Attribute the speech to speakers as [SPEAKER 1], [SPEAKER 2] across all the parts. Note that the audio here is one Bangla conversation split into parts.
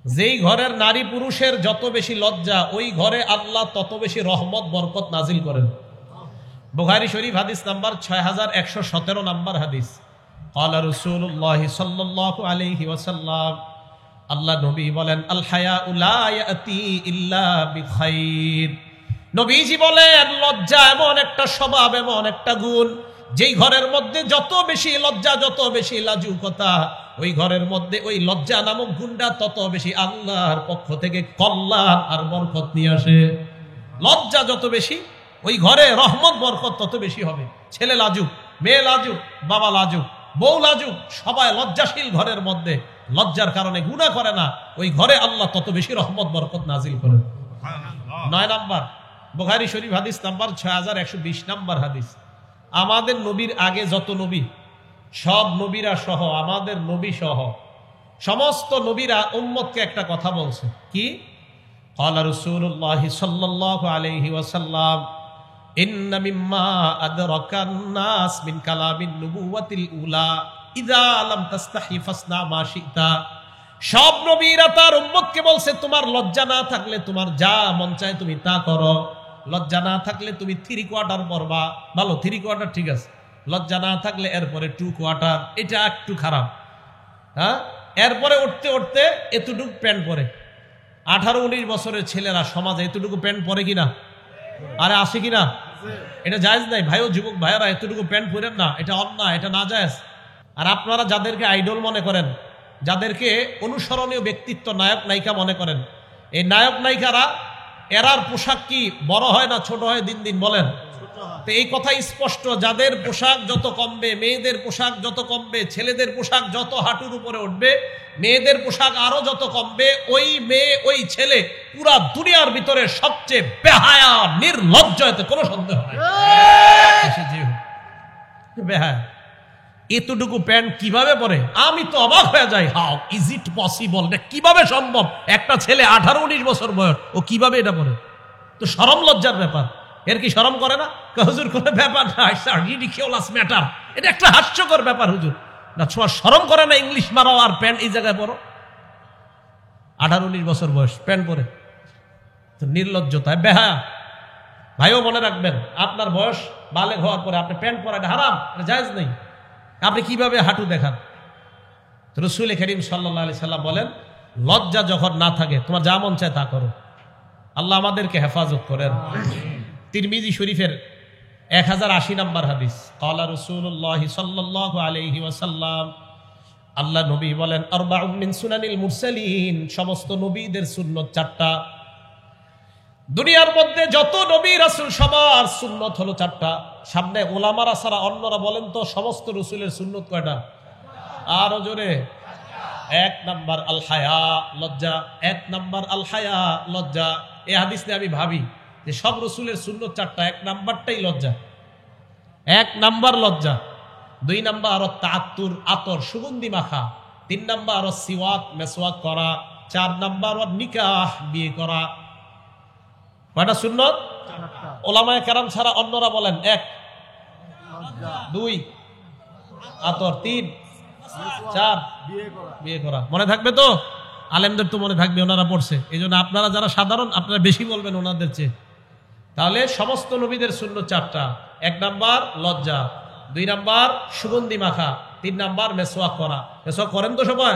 [SPEAKER 1] যেই ঘরের নারী পুরুষের যত বেশি লজ্জা, ওই ঘরে আল্লাহ তত বেশি রহমত বরকত নাজিল করেন। বুখারী শরীফ হাদিস নাম্বার 6117 নাম্বার হাদিস। ক্বালা রাসূলুল্লাহ সাল্লাল্লাহু আলাইহি ওয়াসাল্লাম, আল্লাহ নবী বলেন, আল হায়াউ লা ইয়াতি ইল্লা বিখাইর। নবীজি বলেন, লজ্জা এমন একটা স্বভাব, এমন একটা গুণ, যেই ঘরের মধ্যে যত বেশি লজ্জা, যত বেশি লাজুকতা, ওই ঘরের মধ্যে ওই লজ্জা নামক গুণটা তত বেশি আল্লাহর পক্ষ থেকে কল্যাণ আর বরকত নিয়ে আসে। লজ্জা যত বেশি, ওই ঘরে রহমত বরকত তত বেশি হবে। ছেলে লাজুক, মেয়ে লাজুক, বাবা লাজুক, বউ লাজুক, সবাই লজ্জাশীল ঘরের মধ্যে লজ্জার কারণে গুনাহ করে না, ওই ঘরে আল্লাহ তত বেশি রহমত বরকত নাজিল করেন। 9 নাম্বার, বুখারী শরীফ হাদিস নাম্বার 6120 নাম্বার হাদিস। আমাদের নবীর আগে যত নবী, সব নবীরা সহ, আমাদের নবী সহ সমস্ত নবীরা উম্মতকে একটা কথা বলছে। কি? ক্বালা রাসূলুল্লাহ সাল্লাল্লাহু আলাইহি ওয়াসাল্লাম, ইন্না মিম্মা আদরাকান নাস মিন কালামিন নুবুওয়াতিল উলা ইযা লাম তাস্তাহি ফাসনা মা শিতা। সব নবীরা তার উম্মতকে বলছে, তোমার লজ্জা না থাকলে তোমার যা মন চায় তুমি তা করো। লজ্জা না থাকলে তুমি 3 কোয়ার্টার পরবা, ভালো 3 কোয়ার্টার ঠিক আছে। লজ্জা না থাকলে এরপরে 2 কোয়ার্টার, এটা একটু খারাপ। হ্যাঁ, এরপরে উঠতে উঠতে এতটুকু প্যান্ট পরে। 18-19 বছরের ছেলেরা সমাজে এতটুকু প্যান্ট পরে কিনা? আরে আসে কিনা? এটা জায়েজ নাই ভাইও, যুবক ভাইয়েরা এতটুকু প্যান্ট পরেন না, এটা অন্যায়, এটা না জায়েজ। আর আপনারা যাদেরকে আইডল মনে করেন, যাদেরকে অনুসরণীয় ব্যক্তিত্ব, নায়ক নায়িকা মনে করেন, এই নায়ক নায়িকারা এরার পোশাক কি বড় হয় না ছোট হয় দিন দিন? বলেন তো। এই কথা স্পষ্ট, যাদের পোশাক যত কমবে, মেয়েদের পোশাক যত কমবে, ছেলেদের পোশাক যত হাঁটুর উপরে উঠবে, মেয়েদের পোশাক আরো যত কমবে, ওই মেয়ে ওই ছেলে পুরা দুনিয়ার ভিতরে সবচেয়ে বেহায়া নির্লজ্জ, এতে কোনো সন্দেহ নাই। বেহায়া এতটুকু প্যান্ট কিভাবে পরে? আমি তো অবাক হয়ে যাই, হাউ ইজ ইট পসিবল, কিভাবে সম্ভব? একটা ছেলে 18-19 বছর বয়স, ও কিভাবে এটা পরে? তো শরম লজ্জার ব্যাপার। এর কি শরম করে না? হুজুর কোনো ব্যাপার না, রিডিকিউলাস ম্যাটার, এটা একটা হাস্যকর ব্যাপার হুজুর। না ছোঁয়া শরম করে না? ইংলিশ মারাও আর প্যান্ট এই জায়গায় পরো। 18-19 বছর বয়স প্যান্ট পরে, তো নির্লজ্জতায় বেহায়া। ভাইও মনে রাখবেন, আপনার বয়স বালেগ হওয়ার পরে আপনি প্যান্ট পরা, এটা হারাম, এটা জায়েজ নেই। আপনি কিভাবে হাঁটু দেখান? রাসূল করিম সাল্লাল্লাহু আলাইহি সাল্লাম বলেন, লজ্জা যখন না থাকে তোমার যা মন চায় তা করো। আল্লাহ আমাদেরকে হেফাজত করেন। তিরমিজি শরীফের 1080 নাম্বার হাদিস। ক্বালা রাসূলুল্লাহ সাল্লাল্লাহু আলাইহি ওয়াসাল্লাম, আল্লাহ নবী বলেন, আরবাউন মিন সুনানিল মুরসালিন, সমস্ত নবীদের সুন্নত 4টা। দুনিয়ার মধ্যে যত নবী রাসূল সবার সুন্নত হলো 4টা। সামনে ওলামারা ছাড়া অন্যরা বলেন তো সমস্ত রাসূলের সুন্নত কয়টা? আরো জোরে। 1 নাম্বার আল হায়া, লজ্জা। 1 নাম্বার আল হায়া, লজ্জা। এই হাদিস নিয়ে আমি ভাবি যে সব রাসূলের সুন্নত 4টা, 1 নাম্বারটাই লজ্জা। 1 নাম্বার লজ্জা। 2 নাম্বার আর তাআত্তুর, আতর, সুগন্ধি মাখা। 3 নাম্বার আর সিওয়াক, মেসওয়াক করা। 4 নাম্বার আর নিকাহ, বিয়ে করা। কয়টা সুন্নত? 4টা। ওলামায়ে কেরাম ছাড়া অন্যরা বলেন 1 2 আতর, 3 4 বিয়ে করা। মনে থাকবে তো? আলেমদের তো মনে থাকবে, ওনারা পড়ছে। এই জন্য আপনারা যারা সাধারণ, আপনারা বেশি বলবেন ওনাদের চেয়ে। তাহলে সমস্ত নবীদের সুন্নত 4টা। 1 নাম্বার লজ্জা, 2 নাম্বার সুগন্ধি মাখা, 3 নাম্বার মেসওয়াক করা। মেসওয়াক করেন তো সবাই?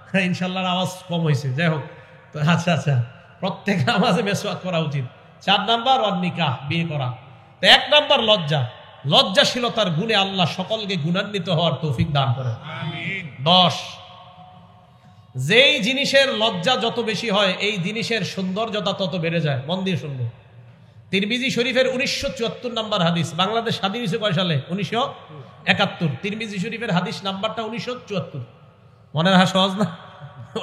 [SPEAKER 1] হ্যাঁ, ইনশাল্লাহ আওয়াজ কম হয়েছে, যাই হোক। তো আচ্ছা আচ্ছা, প্রত্যেক নামাজে মেসওয়াক করা উচিত। 4 নাম্বার ওয়ান নিকাহ, বিয়ে করা। তো 1 নাম্বার লজ্জা। লজ্জাশীলতার গুণে আল্লাহ সকলকে গুণান্বিত হওয়ার তৌফিক দান করেন। 10, যেই জিনিসের লজ্জা যত বেশি হয়, এই জিনিসের সৌন্দর্যতা তত বেড়ে যায়। মন দিয়ে শুনবো। তিরমিজি শরীফের 1974 নাম্বার হাদিস। বাংলাদেশ স্বাধীন হয়েছে কয় সালে? 1971। তিরমিজি শরীফের হাদিস নাম্বারটা 1974। মনে রাখা সহজ না?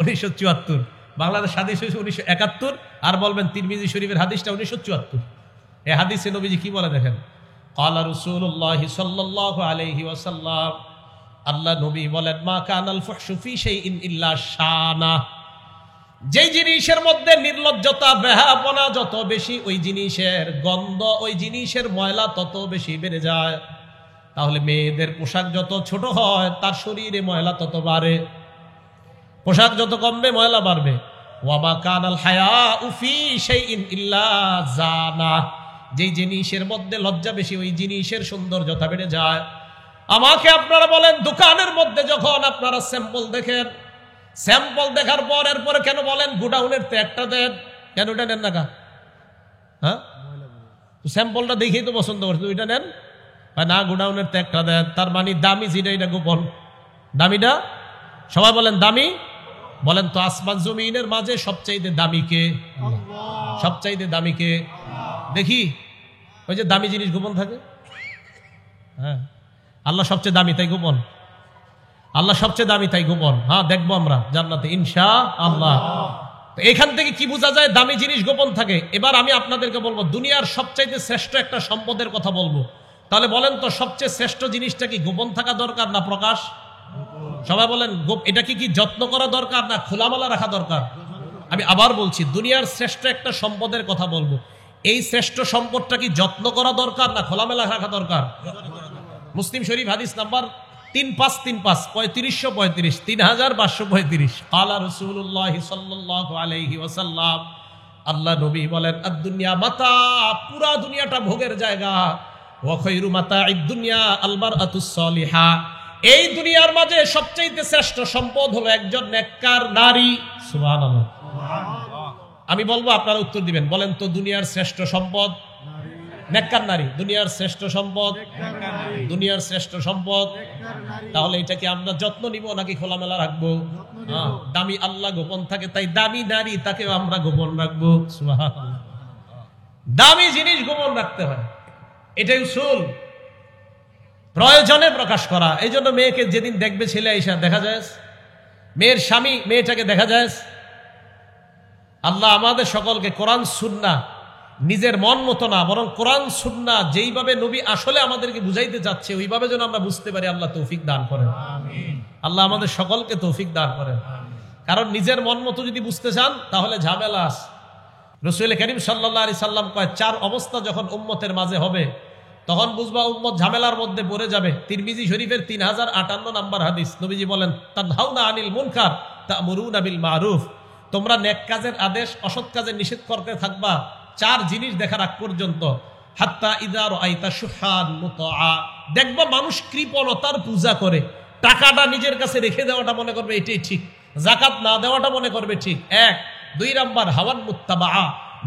[SPEAKER 1] 1974। বাংলাদেশ স্বাধীন হয়েছে 1971, আর বলবেন তিরমিজি শরীফের হাদিসটা 1974। এই হাদিসে নবীজি কি বলে দেখেন। ক্বালা রাসূলুল্লাহ সাল্লাল্লাহু আলাইহি ওয়াসাল্লাম, আল্লাহ নবী বলেন, মা কানাল ফুহশু ফি শাইইন ইল্লা শানা। যেই জিনিসের মধ্যে নির্লজ্জতা, বেহায়াপনা যত বেশি, ওই জিনিসের গন্ধ, ওই জিনিসের ময়লা তত বেশি বেড়ে যায়। তাহলে মেয়েদের পোশাক যত ছোট হয়, তার শরীরে ময়লা তত বাড়ে। পোশাক যত কমবে ময়লা বাড়বে। ওয়ামা কানাল হায়াউ ফি শাইইন ইল্লা জানা, যেই জিনিসের মধ্যে লজ্জা বেশি ওই জিনিসের সৌন্দর্যতা বেড়ে যায়। আমাকে আপনারা বলেন, দোকানের মধ্যে যখন আপনারা স্যাম্পল দেখেন, স্যাম্পল দেখার পর এরপরে কেন বলেন গোডাউনের ত্যাগটা দেন, কেন ওটা নেন না? হ্যাঁ, স্যাম্পলটা দেখেই তো পছন্দ করছে, ওইটা নেন না, গোডাউনের ত্যাগটা দেন। তার মানে দামি যেটা এটা গোপন। দামিটা সবাই বলেন দামি। বলেন তো আসমান জমিনের মাঝে সবচাইতে দামি কে? সবচাইতে দামি কে? দেখি ওই যে দামি জিনিস গোপন থাকে। হ্যাঁ, আল্লাহ সবচেয়ে দামি তাই গোপন। আল্লাহ সবচেয়ে দামি তাই গোপন। হ্যাঁ, দেখবো আমরা জান্নাতে ইনশাআল্লাহ। এখান থেকে কি বোঝা যায়? দামি জিনিস গোপন থাকে। এবার আমি আপনাদেরকে বলবো দুনিয়ার সবচাইতে শ্রেষ্ঠ একটা সম্পদের কথা বলবো। তাহলে বলেন তো সবচেয়ে শ্রেষ্ঠ জিনিসটা কি গোপন থাকা দরকার না প্রকাশ? সবাই বলেন এটা কি যত্ন করা দরকার না খোলামেলা রাখা দরকার? আমি আবার বলছি, দুনিয়ার শ্রেষ্ঠ একটা সম্পদের কথা বলবো। এই শ্রেষ্ঠ সম্পদটা কি যত্ন করা দরকার না খোলামেলা রাখা দরকার? মুসলিম শরীফ হাদিস নাম্বার 3535 3535 3535 ক্বালা রাসূলুল্লাহ সাল্লাল্লাহু আলাইহি ওয়াসাল্লাম, আল্লাহ নবী বলেন, আদ-দুনিয়া মাতা, পুরা দুনিয়াটা ভোগের জায়গা। ওয়া খায়রু মাতা'id দুনিয়া আল মারআতুস সালিহা, এই দুনিয়ার মাঝে সবচেয়ে শ্রেষ্ঠ সম্পদ হলো একজন নেককার নারী। সুবহানাল্লাহ। আমি বলবো আপনারা উত্তর দিবেন। বলেন তো দুনিয়ার শ্রেষ্ঠ সম্পদ নেককার নারী। দুনিয়ার শ্রেষ্ঠ সম্পদ, দুনিয়ার শ্রেষ্ঠ সম্পদ। তাহলে এটা কি আমরা যত্ন নিব নাকি খোলামেলা রাখবো? দামি আল্লাহ গোপন থাকে, তাই দামি নারী তাকেও আমরা গোপন রাখবো। সুবহানাল্লাহ। দামি জিনিস গোপন রাখতে হয়, এটাই উসুল। প্রয়োজনে প্রকাশ করা। এই জন্য মেয়েকে যেদিন দেখবে ছেলে আইসা দেখা যায়, মেয়ের স্বামী মেয়েটাকে দেখা যায়। আল্লাহ আমাদের সকলকে কোরআন সুন্নাহ নিজের মন মতো না, বরং কোরআন সুন্নাহ যেইভাবে নবী আসলে আমাদেরকে বুঝাইতে চাচ্ছে ওইভাবে যেন আমরা বুঝতে পারি। আল্লাহ তৌফিক দান করেন। আল্লাহ আমাদের সকলকে তৌফিক দান করেন। কারণ নিজের মন মতো যদি বুঝতে চান তাহলে ঝামেলা আছে। রাসূল করিম সাল্লাল্লাহু আলাইহি সাল্লাম কয়, 4 অবস্থা যখন উম্মতের মাঝে হবে তখন বুঝবা উম্মত ঝামেলার মধ্যে পড়ে যাবে। তিরমিজি শরীফের 3058 নম্বর হাদিস। নবীজি বলেন, তানহাউনা আনিল মুনকার তা'মুরুনা বিল মারুফ, তোমরা নেক কাজের আদেশ অসৎ কাজের নিষেধ করতে থাকবা 4 জিনিস দেখার আগ পর্যন্ত। হাত্তা ইযা রাআইতা শুহান মুতাআ, দেখবা মানুষ কৃপণতার পূজা করে। টাকাটা নিজের কাছে রেখে দেওয়াটা মনে করবে এটাই ঠিক, যাকাত না দেওয়াটা মনে করবে ঠিক। 1 2 নাম্বার হাওয়ান মুত্তাবা,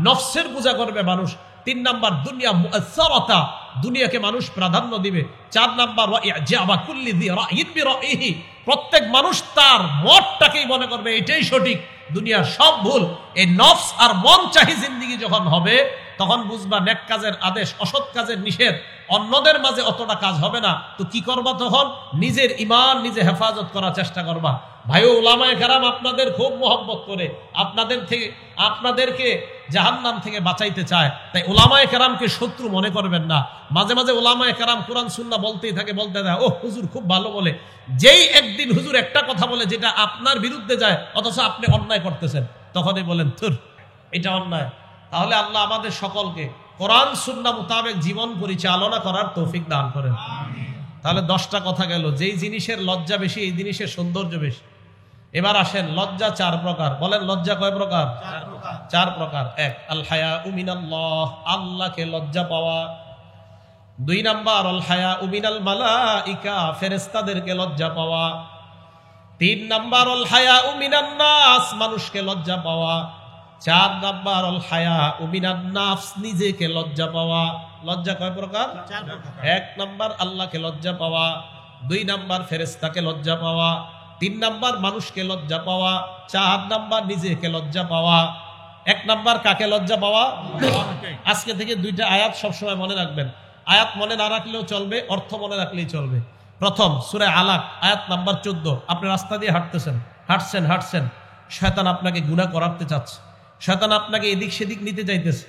[SPEAKER 1] নফসের পূজা করবে মানুষ। 3 নাম্বার দুনিয়া মুআসসারাতা, দুনিয়াকে মানুষ প্রাধান্য দিবে। 4 নাম্বার ওয়া ইজাবা কুল্লি যি রাইয়িন বিরাইহি, প্রত্যেক মানুষ তার মতটাকেই মনে করবে এটাই সঠিক, দুনিয়ার সব ভুল। এই নফস আর মন চাহি জিন্দেগি যখন হবে তখন বুঝবা নেক কাজের আদেশ অসৎ কাজের নিষেধ অন্যদের মাঝে অতটা কাজ হবে না। তো কি করবা তখন? নিজের ঈমান নিজে হেফাজত করার চেষ্টা করবা। ভাই উলামায়ে কেরাম আপনাদের খুব মহব্বত করে, আপনাদেরকে জাহান্নাম থেকে বাঁচাইতে চায়। তাই উলামায়ে কেরামকে শত্রু মনে করবেন না। মাঝে মাঝে উলামায়ে কেরাম কোরআন সুন্নাহ বলতেই থাকে, বলতে থাকে, ও হুজুর খুব ভালো বলে। যেই একদিন হুজুর একটা কথা বলে যেটা আপনার বিরুদ্ধে যায় অথচ আপনি অন্যায় করতেছেন, তখনই বলেন ধুর এটা অন্যায়। তাহলে আল্লাহ আমাদের সকলকে কোরআন সুন্নাহ মোতাবেক জীবন পরিচালনা করার তৌফিক দান করেন। তাহলে 10টা কথা গেল। যেই জিনিসের লজ্জা বেশি এই জিনিসের সৌন্দর্য বেশি। এবার আসেন, লজ্জা 4 প্রকার। বলেন লজ্জা কয় প্রকার? 4 প্রকার। 1 আল হায়াউ মিনাল্লাহ, আল্লাহকে লজ্জা পাওয়া। 2 নাম্বার আল হায়াউ মিনাল মালাইকা, ফেরেশতাদেরকে লজ্জা পাওয়া। 3 নাম্বার আল হায়াউ মিনান নাস, মানুষকে লজ্জা পাওয়া। 4 নাম্বার আল হায়াউ মিনান নাফস, নিজেকে লজ্জা পাওয়া। লজ্জা কয় প্রকার? 4 প্রকার। 1 নাম্বার আল্লাহকে লজ্জা পাওয়া, 2 নাম্বার ফেরেশতাকে লজ্জা পাওয়া, 3 নাম্বার মানুষকে লজ্জা পাওয়া, 4 নাম্বার নিজেকে লজ্জা পাওয়া। 1 নাম্বার কাকে লজ্জা পাওয়া? আজকে থেকে 2টা আয়াত সবসময় মনে রাখবেন। আয়াত মনে না রাখলেও চলবে, অর্থ মনে রাখলেই চলবে। প্রথম সূরা আলাক আয়াত নাম্বার 14। আপনি রাস্তা দিয়ে হাঁটছেন, শয়তান আপনাকে গুনাহ করাতে চাচ্ছে, শয়তান আপনাকে এদিক সেদিক নিতে চাইতেছে।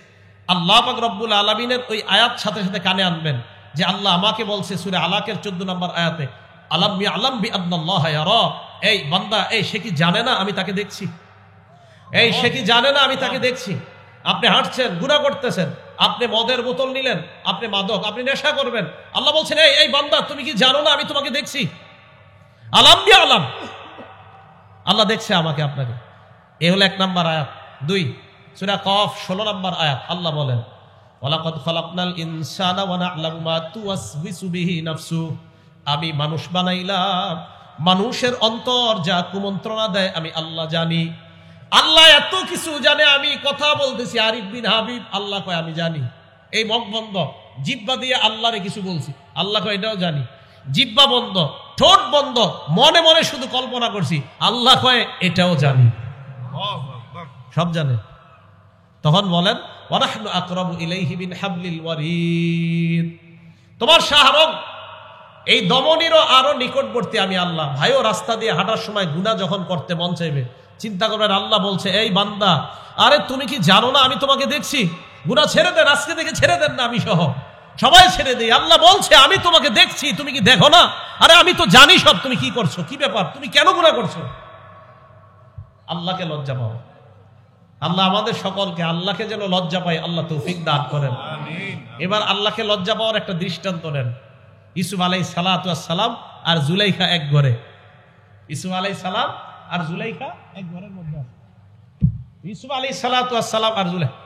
[SPEAKER 1] আল্লাহ পাক রব্বুল আলামিনের ওই আয়াত সাথে সাথে কানে আনবেন যে আল্লাহ আমাকে বলছে সূরা আলাকের 14 নম্বর আয়াতে, আলাম ইয়ালাম বিআন্নাল্লাহ ইয়ারা, এই বান্দা, এই সে কি জানে না আমি তাকে দেখছি? এই সে কি জানে না আমি তাকে দেখছি? আপনি হাঁটছেন, গুনাহ করতেছেন, আপনি মদের বোতল নিলেন, আপনি মাদক, আপনি নেশা করবেন। আল্লাহ বলছেন, এই বান্দা তুমি কি জানো না আমি তোমাকে দেখছি? আলাম বিআলাম, আল্লাহ দেখছে আমাকে আপনাকে। এ হলো 1 নম্বর আয়াত। 2 সূরা কফ 16 নম্বর আয়াত, আল্লাহ বলেন ওয়ালাকাদ খালাকনাল ইনসানা ওয়া না'লামু মা তুওয়াসবিসু বিহি নাফসু, আমি মানুষ বানাইলাম, মানুষের অন্তর যা কুমন্ত্রণা দেয় আমি আল্লাহ জানি। আল্লাহ এত কিছু জানে, আমি কথা বলতেছি আরিফ বিন হাবিব, আল্লাহ কয় আমি জানি। এই মুখ বন্ধ, জিহ্বা দিয়ে আল্লাহরে কিছু বলছি, আল্লাহ কয় এটাও জানি। জিহ্বা বন্ধ, ঠোঁট বন্ধ, মনে মনে শুধু কল্পনা করছি, আল্লাহ কয় এটাও জানি, সব জানে। তখন বলেন ওয়ানাহনু আকরাবু ইলাইহি মিন হাবলিল ওয়ারিদ, তোমার শাহরগ এই দমনীরও আরো নিকটবর্তী আমি আল্লাহ। ভাইও রাস্তা দিয়ে হাঁটার সময় গুনাহ যখন করতে মন চাইবে, চিন্তা করবেন আল্লাহ বলছে এই বান্দা, আরে তুমি কি জানো না আমি তোমাকে দেখছি, গুনাহ ছেড়ে দেন, আজকে থেকে ছেড়ে দেন না, আমি সহ সবাই ছেড়ে দেই। আল্লাহ বলছে আমি তোমাকে দেখছি, তুমি কি দেখো না? আরে আমি তো জানি সব, তুমি কি করছো, কি ব্যাপার, তুমি কেন গুনাহ করছো? আল্লাহকে লজ্জা পাও। আল্লাহ আমাদের সকলকে আল্লাহকে যেন লজ্জা পাই আল্লাহ তৌফিক দান করেন। এবার আল্লাহকে লজ্জা পাওয়ার একটা দৃষ্টান্ত নেন। ইউসুফ আলাইহিস সালাতু ওয়াস সালাম আর জুলাইখা এক ঘরে। ইউসুফ আলাইহিস সালাম আর জুলাইখা এক ঘরের মধ্যে আছে। ইউসুফ আলাইহিস সালাতু ওয়াস সালাম আর জুলাইখা,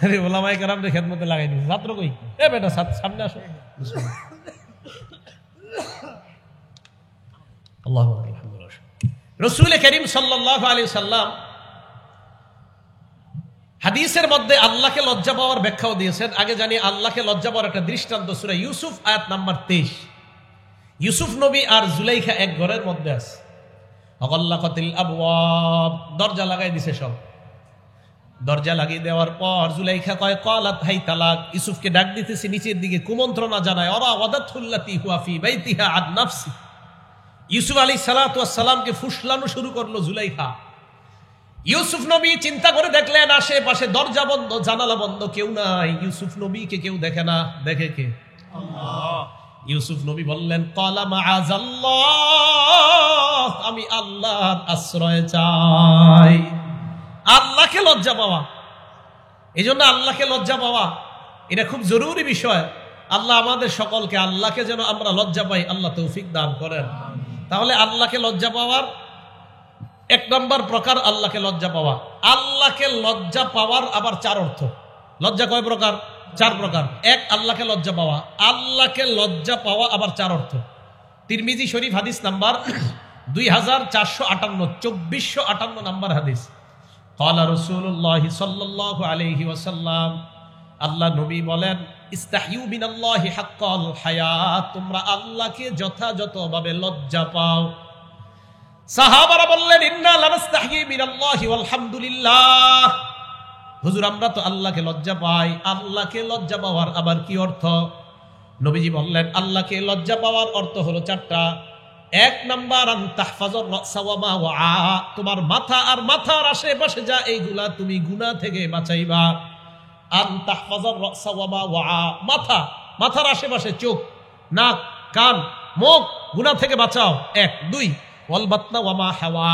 [SPEAKER 1] আরে ওলামায়ে কেরামদের খেদমতে লাগাই দিয়েছে। ছাত্র কই? এ বেটা সামনে আসো। আল্লাহু আকবার। রাসূল করিম সাল্লাল্লাহু আলাইহি সাল্লাম হাদিসের মধ্যে আল্লাহকে লজ্জা পাওয়ার ব্যাখ্যাও দিয়েছেন। আগে জানি আল্লাহকে লজ্জা পাওয়ার একটা দৃষ্টান্ত সূরা ইউসুফ আয়াত নাম্বার 23। ইউসুফ নবী আর জুলাইখা এক ঘরের মধ্যে আছে। অগল্লাকাতিল আবওয়াব, দরজা লাগাই দিছে সব। দরজা লাগিয়ে দেওয়ার পর জুলাইখা কয় ক্বালাত হাই তালাক, ইউসুফকে ডাক দিতেছে নিচের দিকে, কুমন্ত্রণা জানায়। ওরা ওয়াদাতুল্লাতি হুয়া ফি বাইতিহা আন নাফসি, ইউসুফ আলাইহিস সালাতু ওয়াস সালামকে ফুসলানো শুরু করলো জুলাইখা। ইউসুফ নবী চিন্তা করে দেখলেন আশেপাশে দরজা বন্ধ, জানালা বন্ধ, কেউ নাই। ইউসুফ নবীকে কেউ দেখে না, দেখে কে? আল্লাহ। ইউসুফ নবী বললেন ক্বালা মাআযাল্লাহ, আমি আল্লাহর আশ্রয় চাই। আল্লাহকে লজ্জা পাওয়া, এজন্য আল্লাহকে লজ্জা পাওয়া এটা খুব জরুরি বিষয়। আল্লাহ আমাদের সকলকে আল্লাহকে যেন আমরা লজ্জা পাই আল্লাহ তৌফিক দান করেন। তাহলে আল্লাহকে লজ্জা পাওয়ার 1 নম্বর প্রকার আল্লাহকে লজ্জা পাওয়া। আল্লাহকে লজ্জা পাওয়ার আবার 4 অর্থ। লজ্জা কয় প্রকার? 4 প্রকার। 1 আল্লাহকে লজ্জা পাওয়া, আল্লাহকে লজ্জা পাওয়া আবার 4 অর্থ। তিরমিজি শরীফ হাদিস নাম্বার 2458, 2458 নাম্বার হাদিস। ক্বালা রাসূলুল্লাহ সাল্লাল্লাহু আলাইহি ওয়াসাল্লাম, আল্লাহ নবী বলেন ইস্তাহিউ মিনাল্লাহি হাক্কাল হায়া, তোমরা আল্লাহকে যথাযথভাবে লজ্জা পাও। সাহাবারা বললেন ইন্না লানাস্তাহি মিনাল্লাহি ওয়ালহামদুলিল্লাহ, হুজুর আমরা তো আল্লাহকে লজ্জা পাই। আল্লাহকে লজ্জা পাওয়ার আবার কি অর্থ? নবীজি বললেন আল্লাহকে লজ্জা পাওয়ার অর্থ হলো 4টা। 1 নাম্বার আন তাহফাজুর রাসা ওয়া মা ওয়া, তোমার মাথা আর মাথার আশেপাশে যা এইগুলা তুমি গুনাহ থেকে বাঁচাইবা। আন তাহফাজুর রাসা ওয়া মা ওয়া, মাথা, মাথার আশেপাশে চোখ, নাক, কান, মুখ গুনাহ থেকে বাঁচাও। 1 2 ওয়াল বাতনা ওয়া মা হাওয়া,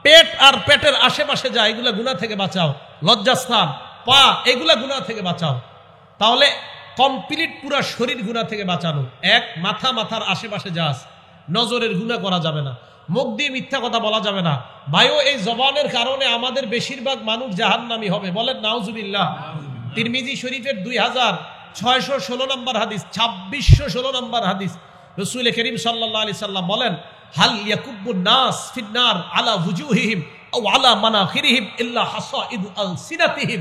[SPEAKER 1] পেট আর পেটের আশেপাশে যা এগুলা গুনাহ থেকে বাঁচাও। লজ্জাস্থান, পা, এগুলা গুনাহ থেকে বাঁচাও। তাহলে কমপ্লিট পুরা শরীর গুনাহ থেকে বাঁচানো। 1 মাথা, মাথার আশেপাশে যা আছে, নজরের গুনাহ করা যাবে না, মুখ দিয়ে মিথ্যা কথা বলা যাবে না। ভাইও এই জবানের কারণে আমাদের বেশিরভাগ মানুষ জাহান্নামী হবে, বলেন নাউজুবিল্লাহ। তিরমিজি শরীফের 2616 নম্বর হাদিস, 2616 নম্বর হাদিস, রাসূল করিম সাল্লাল্লাহু আলাইহি সাল্লাম বলেন হাল ইয়াকুব্বুন নাস ফিন্নার আলা ওয়ুজুহিহিম আও আলা মানাখিরিহিম ইল্লা হাসাইদু আলসিনাতিহিম,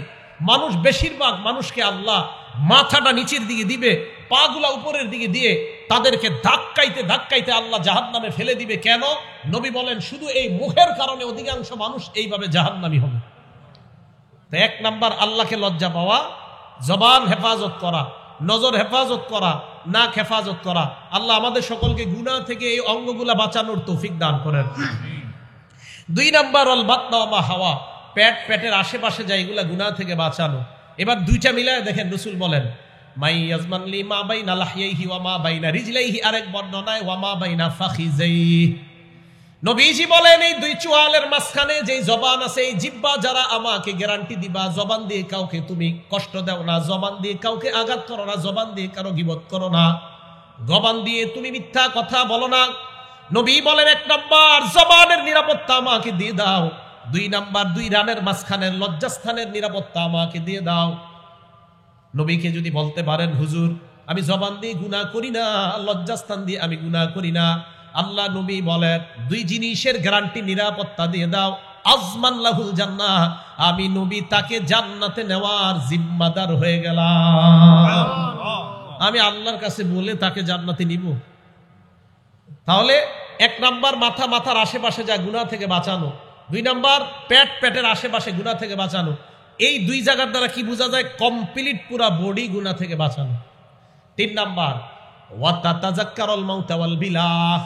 [SPEAKER 1] মানুষ বেশিরভাগ মানুষকে আল্লাহ মাথাটা নিচের দিকে দিবে, পাগুলা উপরের দিকে দিয়ে তাদেরকে ধাক্কাইতে ধাক্কাইতে আল্লাহ জাহান্নামে ফেলে দিবে। কেন? নবী বলেন শুধু এই মুখের কারণে অধিকাংশ মানুষ এইভাবে জাহান্নামী হবে। তো 1 নাম্বার আল্লাহকে লজ্জা পাওয়া, জবান হেফাজত করা, নজর হেফাজত করা, নাক হেফাজত করা। আল্লাহ আমাদের সকলকে গুনাহ থেকে এই অঙ্গগুলা বাঁচানোর তৌফিক দান করেন। 2 নাম্বার আল বাতনা ওয়া মা হাওয়া, পেট, পেটের আশেপাশে যা এগুলা গুনাহ থেকে বাঁচানো। এবার 2টা মিলায় দেখেন, রাসূল বলেন মাই ইয়াজমান লি মা বাইনা লাহইহি ওয়া মা বাইনা রিজলাইহি, আরেক বর্ণনায় ওয়া মা বাইনা ফাখিজাইহি। নবীজি বলেন এই 2 চোয়ালের মাঝখানে যেই জবান আছে, এই জিহ্বা যারা আমাকে গ্যারান্টি দিবা জবান দিয়ে কাউকে তুমি কষ্ট দাও না, জবান দিয়ে কাউকে আঘাত করো না, জবান দিয়ে কারো গীবত করো না, জবান দিয়ে তুমি মিথ্যা কথা বলো না, নবী বলেন, 1 নাম্বার জবানের নিরাপত্তা আমাকে দিয়ে দাও, 2 নাম্বার 2 রানের মাঝখানের লজ্জাস্থানের নিরাপত্তা আমাকে দিয়ে দাও। নবীকে যদি বলতে পারেন, হুজুর আমি জবান দিয়ে গুনাহ করি না, লজ্জাস্থান দিয়ে আমি গুনাহ করি না, আল্লাহ নবী বলেন 2 জিনিসের গ্যারান্টি, নিরাপত্তা দিয়ে দাও, আজমান লাহুল জান্নাহ, আমি নবী তাকে জান্নাতে নেওয়ার জিম্মাদার হয়ে গেলাম। আমি আল্লাহর কাছে বলে তাকে জান্নাতে নিব। তাহলে 1 নাম্বার মাথার আশেপাশে যা গুনাহ থেকে বাঁচানো, 2 নাম্বার পেটের আশেপাশে গুনাহ থেকে বাঁচানো। এই 2 জায়গার দ্বারা কি বোঝা যায়? কমপ্লিট পুরা বডি গুনাহ থেকে বাঁচানো। 3 নাম্বার ওয়াতাতাযাক্কারুল মাউত ওয়াল বিলাহ,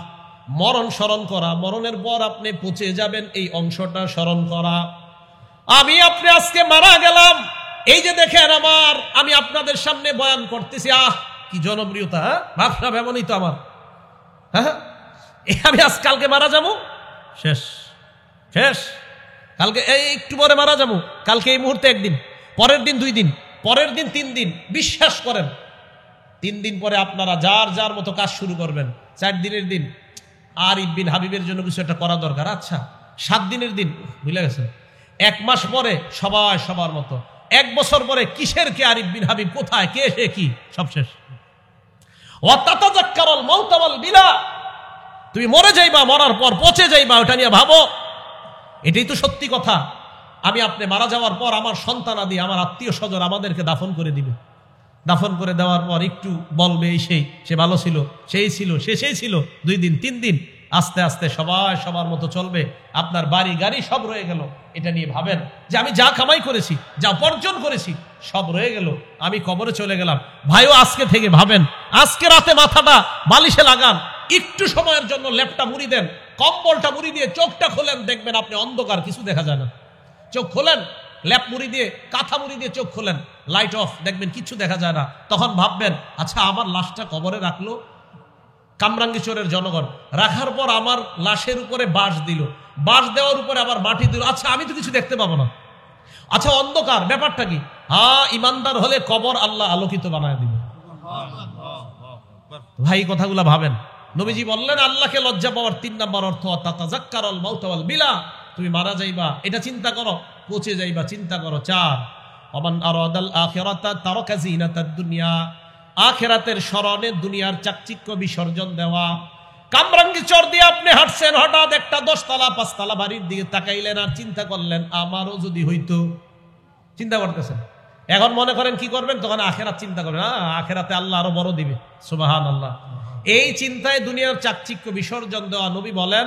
[SPEAKER 1] মরণ স্মরণ করা, মরণের পর আপনি পচে যাবেন এই অংশটা স্মরণ করা। আমি আপনি আজকে মারা গেলাম, এই যে দেখেন আমি আপনাদের সামনে বয়ান করতেছি, কি জনপ্রিয়তা, ভাবনা এমনই তো আমার, হ্যাঁ আমি কালকে মারা যাবো, শেষ, কালকে এই একটু পরে মারা যাবো, কালকে এই মুহূর্তে 1 দিন, পরের দিন 2 দিন, পরের দিন 3 দিন। বিশ্বাস করেন 3 দিন পরে আপনারা যার যার মতো কাজ শুরু করবেন। 4 দিনের দিন আরিফ বিন হাবিবের জন্য কিছু একটা করা দরকার, আচ্ছা 7 দিনের দিন ভুলে গেছেন। 1 মাস পরে সবাই সবার মতো, 1 বছর পরে কিসের কে আরিফ বিন হাবিব, কোথায় কে সে কি, সব শেষ। ওয়াতাতাযাক্কারুল মাউত ওয়াল বিলাহ, তুমি মরে যাইবা, মরার পর পচে যাইবা, ওটা নিয়ে ভাবো। এটাই তো সত্যি কথা। আমি আপনি মারা যাওয়ার পর আমার সন্তানাদি, আমার আত্মীয় স্বজন আমাদেরকে দাফন করে দিবে। দাফন করে দেওয়ার পর একটু বলবে এই সে ভালো ছিল, সেই ছিল, সেই ছিল, 2 দিন 3 দিন, আস্তে আস্তে সবাই সবার মতো চলবে। আপনার বাড়ি গাড়ি সব রয়ে গেল। এটা নিয়ে ভাবেন যে আমি যা কামাই করেছি, যা উপার্জন করেছি, সব রয়ে গেল, আমি কবরে চলে গেলাম। ভাইও আজকে থেকে ভাবেন, আজকে রাতে মাথাটা বালিশে লাগান, একটু সময়ের জন্য লেপটা মুড়ি দেন, কম্বলটা মুড়ি দিয়ে চোখটা খোলেন, দেখবেন আপনি অন্ধকার, কিছু দেখা যায় না। চোখ খোলেন, ল্যাপ মুড়ি দিয়ে, কাঁথা মুড়ি দিয়ে চোখ খোলেন, লাইট অফ, দেখবেন কিছু দেখা যায় না। তখন ভাববেন, আচ্ছা আমার লাশটা কবরে রাখলো কামরাঙ্গীরচরের জনগণ, রাখার পর আমার লাশের উপরে বাঁশ দিল, বাঁশ দেওয়ার উপরে আবার মাটি দিল, আচ্ছা আমি তো কিছু দেখতে পাবো না, আচ্ছা অন্ধকার, ব্যাপারটা কি? ইমানদার হলে কবর আল্লাহ আলোকিত বানায় দিবে। ভাই কথাগুলা ভাবেন। নবীজি বললেন আল্লাহকে লজ্জা পাওয়ার 3 নাম্বার অর্থ ওয়াতাযাক্কারুল মাউত ওয়াল বিলাহ, তুমি মারা যাইবা, এটা চিন্তা করো, পচে যাইবা, চিন্তা করো। 4 ওমান আরাদাল আখিরাতা তারাকা জিনাতাদ দুনিয়া, আখিরাতের স্মরণে দুনিয়ার চাকচিক্য বিসর্জন দেওয়া। কামরাঙ্গীরচর দিয়ে আপনি হাঁটছেন, হঠাৎ একটা 10 তলা 5 তলা বাড়ির দিকে তাকাইলেন আর চিন্তা করলেন আমারও যদি হইতো, চিন্তা করতেছেন। এখন মনে করেন কি করবেন? তখন আখিরাত চিন্তা করবেন, আখিরাতে আল্লাহ আরো বড় দিবে, সুবহানাল্লাহ। এই চিন্তায় দুনিয়ার চাকচিক্য বিসর্জন দেওয়া। নবী বলেন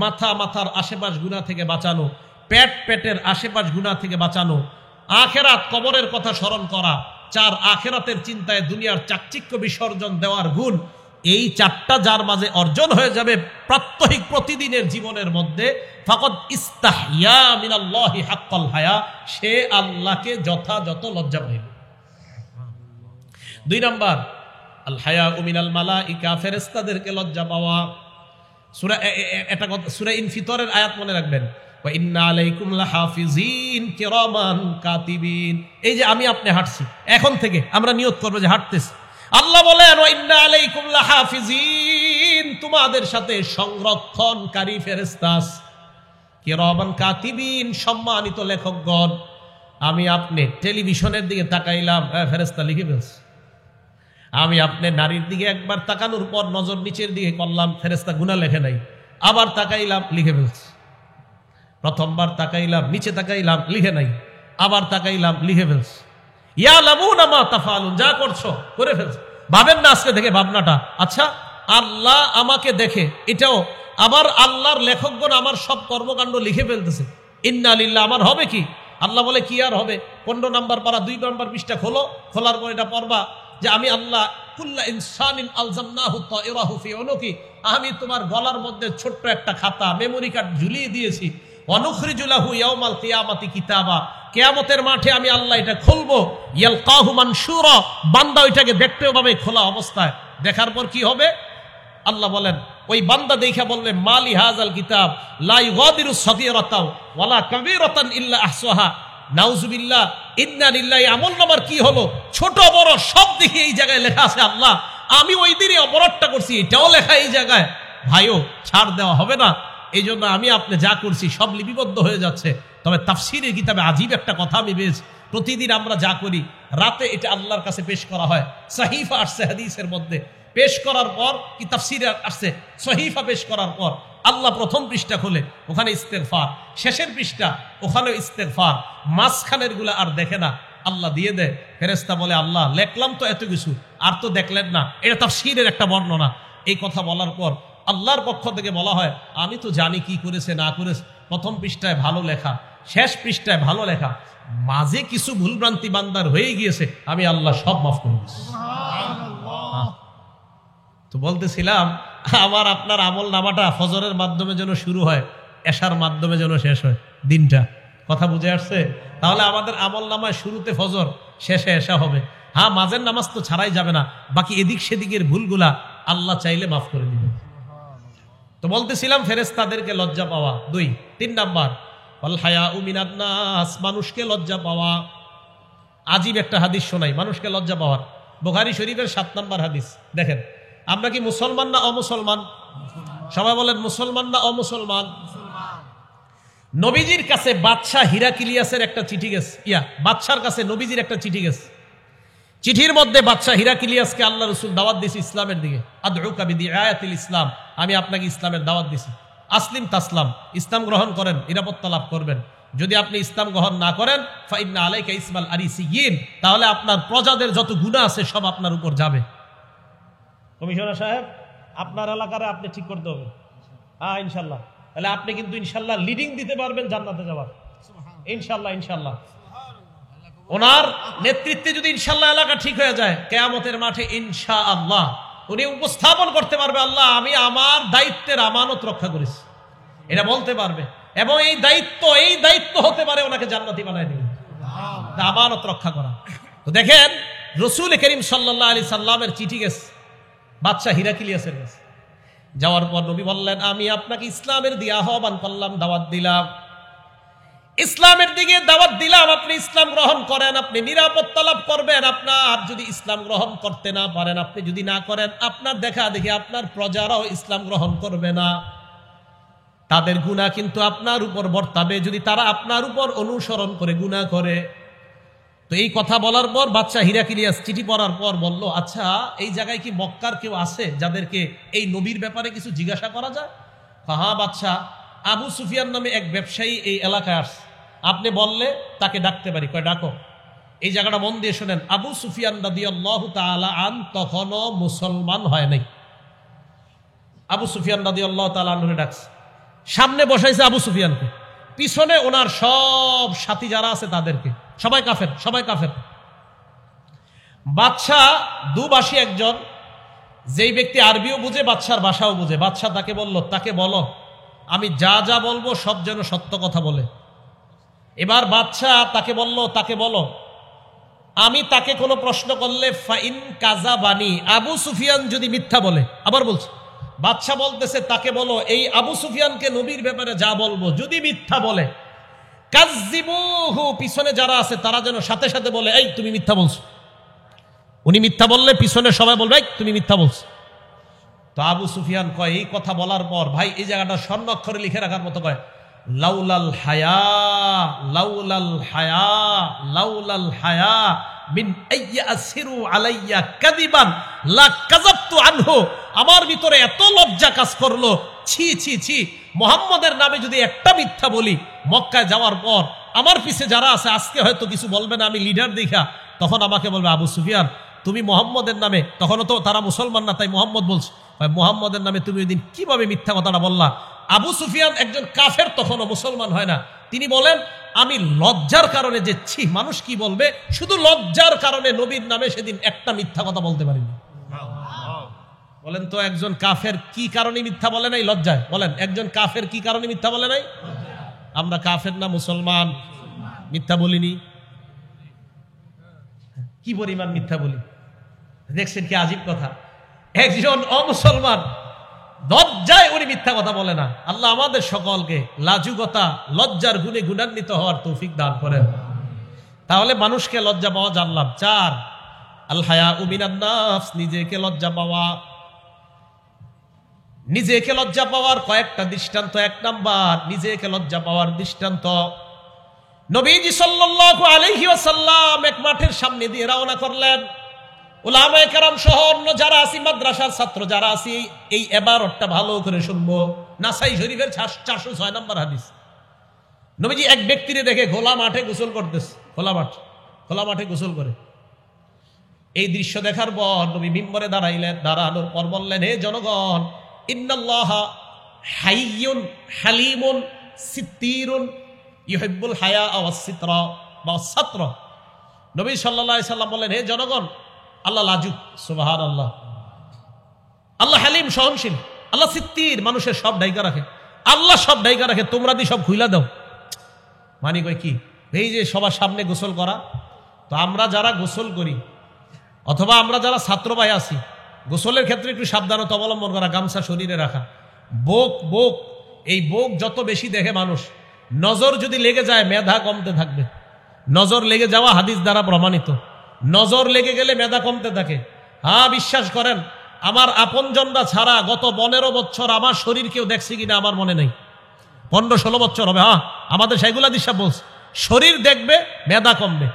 [SPEAKER 1] মাথার আশেপাশ গুনাহ থেকে বাঁচানো, পেটের আশেপাশ গুনাহ থেকে বাঁচানো, আখিরাত কবরের কথা স্মরণ করা। 4 আখিরাতের চিন্তায় দুনিয়ার চাকচিক্য বিসর্জন দেওয়ার গুণ। এই 4টা যার মাঝে অর্জন হয়ে যাবে প্রাত্যহিক প্রতিদিনের জীবনের মধ্যে, ফাকাদ ইস্তাহইয়া মিনাল্লাহি হাক্কাল হায়া, সে আল্লাহকে যথাযথ লজ্জা পাইবে। 2 নাম্বার আল হায়া মিনাল মালাইকা, ফেরেশতাদেরকে লজ্জা পাওয়া। সূরা ইনফিতরের আয়াত মনে রাখবেন, ওয়া ইন্না আলাইকুম লাহাফিজিন কিরামান কাতিবিন। এই যে আমি আপনি হাঁটছি, এখন থেকে আমরা নিয়ত করব যে হাঁটতেছি। আল্লাহ বলেন ওয়া ইন্না আলাইকুম লাহাফিজিন, তোমাদের সাথে সংরক্ষণকারী ফেরেশতা আছে, কিরামান কাতিবিন, সম্মানিত লেখকগণ। আমি আপনি টেলিভিশনের দিকে তাকাইলাম, ফেরেশতা লিখে ফেলছে। আমি আপনি নারীর দিকে একবার তাকানোর পর নজর নিচের দিকে করলাম, ফেরেশতা গুনাহ লেখে নাই, আবার তাকাইলাম, লিখে ফেলছে। প্রথমবার তাকাইলাম, নিচে তাকাইলাম, লিখে নাই, আবার তাকাইলাম, লিখে ফেলছে। ইয়ালামুনা মা তাফআলুন, যা করছো করে ফেলছে। ভাবেন না আজকে থেকে ভাবনাটা, আচ্ছা আল্লাহ আমাকে দেখে, এটাও আবার আল্লাহর লেখকগণ আমার সব কর্মকাণ্ড লিখে ফেলতেছে। ইন্না লিল্লাহ, আমার হবে কি? আল্লাহ বলে কি আর হবে? 15 নাম্বার পারা 2 নাম্বার পৃষ্ঠা খোলো, খোলার পর এটা পড়বা যে আমি আল্লাহ কুল্লা ইনসানিন আলজামনাহু তাইরাহু ফি উনুকি, আমি তোমার গলার মধ্যে ছোট্ট একটা খাতা, মেমোরি কার্ড ঝুলিয়ে দিয়েছি। ওয়ানুখরিজু লাহু ইয়াউমাল কিয়ামাতি কিতাবা, কিয়ামতের মাঠে আমি আল্লাহ এটা খুলবো। ইয়ালকাহু মানশুরা, বান্দা ওইটাকে দেখতে পাবে খোলা অবস্থায়। দেখার পর কি হবে? আল্লাহ বলেন ওই বান্দা দেখা বলবে মালি হাযাল কিতাব লা ইগাদিরু সগীরাতাও ওয়ালা কাবীরাতান ইল্লা আহসাহা, নাউজুবিল্লাহ, ইন্না লিল্লাহি। আমলনামার কি হলো? ছোট বড় সব দিকে এই জায়গায় লেখা আছে। আল্লাহ আমি ওই দিনে অপরাধটা করছি, এটাও লেখা এই জায়গায়। ভাইও ছাড় দেওয়া হবে না। এই জন্য আমি আপনি যা করছি সব লিপিবদ্ধ হয়ে যাচ্ছে। তবে তাফসীরের কিতাবে আজীব একটা কথা আমি পেয়েছি, প্রতিদিন আমরা যা করি রাতে এটা আল্লাহর কাছে পেশ করা হয়। সহিফা আসছে হাদিসের মধ্যে, পেশ করার পর কি তাফসীরে আসছে, সহিফা পেশ করার পর আল্লাহ প্রথম পৃষ্ঠা খোলে, ওখানে ইস্তেগফার, শেষের পৃষ্ঠা ওখানেও ইস্তেগফার, মাঝখানের গুলা আর দেখে না, আল্লাহ দিয়ে দেয়। ফেরেশতা বলে আল্লাহ লেখলাম তো এত কিছু, আর তো দেখলেন না। এটা তাফসীরের একটা বর্ণনা। এই কথা বলার পর আল্লাহর পক্ষ থেকে বলা হয় আমি তো জানি কি করেছে না করেছে। প্রথম পৃষ্ঠায় ভালো লেখা, শেষ পৃষ্ঠায় ভালো লেখা, মাঝে কিছু ভুলভ্রান্তি বান্দার হয়ে গিয়েছে, আমি আল্লাহ সব মাফ করে দিচ্ছি। তো বলতেছিলাম আমার আপনার আমল নামাটা ফজরের মাধ্যমে যেন শুরু হয়, এশার মাধ্যমে যেন শেষ হয় দিনটা। কথা বুঝে আসছে? তাহলে আমাদের আমল নামায় শুরুতে ফজর, শেষে এশা হবে। হ্যাঁ, মাঝের নামাজ তো ছাড়াই যাবে না, বাকি এদিক সেদিকের ভুলগুলা আল্লাহ চাইলে মাফ করে দিবেন। তো বলতেছিলাম ফেরেশতাদেরকে লজ্জা পাওয়া 2, 3 নাম্বার ওয়াল হায়াউ মিনান নাস, মানুষকে লজ্জা পাওয়া। আজীব একটা হাদিস শোনাই মানুষকে লজ্জা পাওয়ার, বুখারী শরীফের 7 নাম্বার হাদিস। দেখেন, আমরা কি মুসলমান না অমুসলমান? সবাই বলেন মুসলমান না অমুসলমান? নবীজির কাছে বাদশাহ হিরাকিলিয়াসের একটা চিঠি গেছে, বাদশার কাছে নবীজির একটা চিঠি গেছে। চিঠির মধ্যে বাদশাহ হিরাকিলিয়াসকে আল্লাহ রাসূল দাওয়াত দিয়েছে ইসলামের দিকে। আদউকা বিদিআয়াতিল ইসলাম, আমি আপনাকে ইসলামের দাওয়াত দিছি। আসলিম তাসলাম, ইসলাম গ্রহণ করেন, নিরাপত্তা লাভ করবেন। যদি আপনি ইসলাম গ্রহণ না করেন ফাইন্না আলাইকা ইসমাল আরিসিয়িন, তাহলে আপনার প্রজাদের যত গুনাহ আছে সব আপনার উপর যাবে। কমিশনার সাহেব, আপনার এলাকারে আপনি ঠিক করতে হবে। হ্যাঁ ইনশাল্লাহ, তাহলে আপনি কিন্তু ইনশাল্লাহ লিডিং দিতে পারবেন জান্নাতে যাওয়ার। ইনশাল্লাহ ইনশাল্লাহ ওনার নেতৃত্বে যদি ইনশাল্লাহ এলাকা ঠিক হয়ে যায়, কিয়ামতের মাঠে ইনশাআল্লাহ উনি উপস্থাপন করতে পারবে আল্লাহ আমি আমার দায়িত্বের আমানত রক্ষা করেছি, এটা বলতে পারবে। এবং এই দায়িত্ব হতে পারে ওনাকে জান্নাতি বানায় দিবে, আমানত রক্ষা করা। তো দেখেন রাসূল করিম সাল্লাল্লাহু আলাইহি সাল্লামের চিঠি গেছে বাদশাহ হিরাকিলিয়াসের কাছে। যাওয়ার পর নবী বললেন আমি আপনাকে ইসলামের দিয়ে আহ্বান করলাম, দাওয়াত দিলাম, ইসলামের দিকে দাওয়াত দিলাম, আপনি ইসলাম গ্রহণ করেন, আপনি নিরাপত্তা লাভ করবেন। আপনার যদি ইসলাম গ্রহণ করতে না পারেন, আপনি যদি না করেন, আপনার দেখা দেখি আপনার প্রজারাও ইসলাম গ্রহণ করবে না, তাদের গুনাহ কিন্তু আপনার উপর বর্তাবে যদি তারা আপনার উপর অনুসরণ করে গুনাহ করে। তো এই কথা বলার পর বাদশাহ হিরাকিলিয়াস চিঠি পড়ার পর বলল আচ্ছা এই জায়গায় কি মক্কার কেউ আছে যাদেরকে এই নবীর ব্যাপারে কিছু জিজ্ঞাসা করা যায়? হ্যাঁ বাদশাহ, আবু সুফিয়ান নামে এক ব্যবসায়ী এই এলাকায় আসছে, আপনি বললে তাকে ডাকতে পারি। কয় ডাকো। এই জায়গাটা মন দিয়ে শোনেন, আবু সুফিয়ান রাদিয়াল্লাহু তাআলা আন তখনও মুসলমান হয় নাই। আবু সুফিয়ান রাদিয়াল্লাহু তাআলা আনহুকে ডাকছে, সামনে বসাইছে আবু সুফিয়ানকে, পিছনে ওনার সব সাথী যারা আছে তাদেরকে, সবাই কাফের, সবাই কাফের। বাদশাহ দুভাষী একজন, যেই ব্যক্তি আরবিও বুঝে বাদশার ভাষাও বুঝে, বাদশাহ তাকে বলল তাকে বলো আমি যা যা বলবো সব যেন সত্য কথা বলে। এবার বাদশাহ তাকে বলল তাকে বলো আমি তাকে কোনো প্রশ্ন করলে ফাইন কাযাবানি, আবু সুফিয়ান যদি মিথ্যা বলে। আবার বলছে বাদশাহ বলতেছে তাকে বলো এই আবু সুফিয়ানকে নবীর ব্যাপারে যা বলবো যদি মিথ্যা বলে কাযযিবুহু, পিছনে যারা আছে তারা যেন সাথে সাথে বলে এই তুমি মিথ্যা বলছো। উনি মিথ্যা বললে পিছনে সবাই বলবে এই তুমি মিথ্যা বলছো। তো আবু সুফিয়ান কয় এই কথা বলার পর, ভাই এই জায়গাটা স্বর্ণ অক্ষরে লিখে রাখার মতো, কয় লাউলাল হায়া লাউলাল হায়া লাউলাল হায়া মিন আইয়াসিরু আলাইয়া কাযিবান লা কাযাবতু আনহু, আমার ভিতরে এত লজ্জা কাজ করলো, ছি ছি ছি, মুহাম্মদের নামে যদি একটা মিথ্যা বলি মক্কায় যাওয়ার পর আমার পিছে যারা আছে আজকে হয়তো কিছু বলবে না, আমি লিডার দেখা, তখন আমাকে বলবে আবু সুফিয়ান তুমি মুহাম্মদের নামে, তখনও তো তারা মুসলমান না তাই মুহাম্মদ বলছে, মুহাম্মদের নামে তুমি ওই দিন কিভাবে মিথ্যা কথাটা বললা? আবু সুফিয়ান একজন কাফের, তখনও মুসলমান হয় না। তিনি বলেন আমি লজ্জার কারণে যে ছি মানুষ কি বলবে, শুধু লজ্জার কারণে নবীর নামে সেদিন একটা মিথ্যা কথা বলতে পারিনি। বলেন তো একজন কাফের কি কারণে মিথ্যা বলে নাই? লজ্জায়। বলেন একজন কাফের কি কারণে মিথ্যা বলে নাই? আমরা কাফের না মুসলমান? মিথ্যা বলিনি? কি পরিমাণ মিথ্যা বলি দেখছেন, কি আজীব কথা। একজন অমুসলমান লজ্জায় উনি মিথ্যা কথা বলে না। আল্লাহ আমাদের সকলকে লাজুকতা লজ্জার গুণে গুণান্বিত হওয়ার তৌফিক দান করেন। তাহলে মানুষকে লজ্জা পাওয়া জানলাম। 4 আল হায়াউ মিনান নাফস, নিজেকে লজ্জা পাওয়া। নিজেকে লজ্জা পাওয়ার কয়েকটা দৃষ্টান্ত। এক নাম্বার, নিজেকে লজ্জা পাওয়ার দৃষ্টান্ত, নবীজি সাল্লাল্লাহু আলাইহি ওয়াসাল্লাম এক মাঠের সামনে দিয়ে রওনা করলেন। উলামায়ে কেরাম সহ অন্য যারা আছি, মাদ্রাসার ছাত্র যারা আছি, এই ইবারতটা ভালো করে শুনবো। নাসাই শরীফের 406 নম্বর হাদিস। নবীজি এক ব্যক্তিরে দেখে খোলা মাঠে গোসল করতেছে, খোলা মাঠে গোসল করে। এই দৃশ্য দেখার পর নবী মিম্বরে দাঁড়াইলেন। দাঁড়ানোর পর বললেন, হে জনগণ, ইন্নাল্লাহা হাইয়ুন হালিমুন সিত্তিরুন ইউহিব্বুল হায়া ওয়াস সিতরা ওয়াস সাতর। নবী সাল্লাল্লাহু আলাইহি সাল্লাম বললেন, হে জনগণ, আল্লাহ লাজুক, সুবহানাল্লাহ। আল্লাহ হালিম, সহনশীল। আল্লাহ সিত্তির, মানুষের সব ঢাইকা রাখে। আল্লাহ সব ঢাইকা রাখে, তোমরা দি সব খুইলা দাও। মানে কই কি, এই যে সবার সামনে গোসল করা, তো আমরা যারা গোসল করি অথবা আমরা যারা ছাত্র ভাই আছি, গোসলের ক্ষেত্রে একটু সাবধানতা অবলম্বন করা, গামছা শরীরে রাখা। বোক এই বোক যত বেশি দেখে মানুষ, নজর যদি লেগে যায় মেধা কমতে থাকবে। নজর লেগে যাওয়া হাদিস দ্বারা প্রমাণিত। নজর লেগে গেলে মেধা কমতে থাকে। হ্যাঁ, বিশ্বাস করেন, আমার আপনজনরা ছাড়া গত 15 বছর আমার শরীর কেউ দেখছি কিনা আমার মনে নেই। 15-16 বছর হবে। হ্যাঁ, আমাদের সেগুলা দিশা বলছে, শরীর দেখবে মেধা কমবে,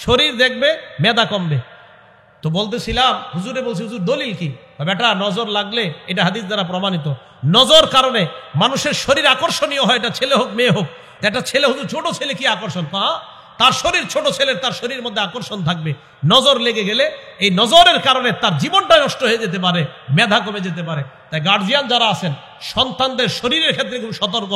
[SPEAKER 1] শরীর দেখবে মেধা কমবে। তো বলতেছিলাম, হুজুরে বলছি, হুজুর দলিল কি? বেটা, নজর লাগলে এটা হাদিস দ্বারা প্রমাণিত। নজর কারণে মানুষের শরীর আকর্ষণীয় হয়, এটা ছেলে হোক মেয়ে হোক। এটা ছেলে, হুজুর ছোট ছেলে কি আকর্ষণ? হ্যাঁ, তার শরীর ছোট, ছেলের তার শরীরের মধ্যে আকর্ষণ থাকবে। নজর লেগে গেলে এই নজরের কারণে তার জীবনটা নষ্ট হয়ে যেতে পারে, মেধা কমে যেতে পারে। তাই গার্জিয়ান যারা আছেন, সন্তানদের শরীরের ক্ষেত্রে খুব সতর্ক।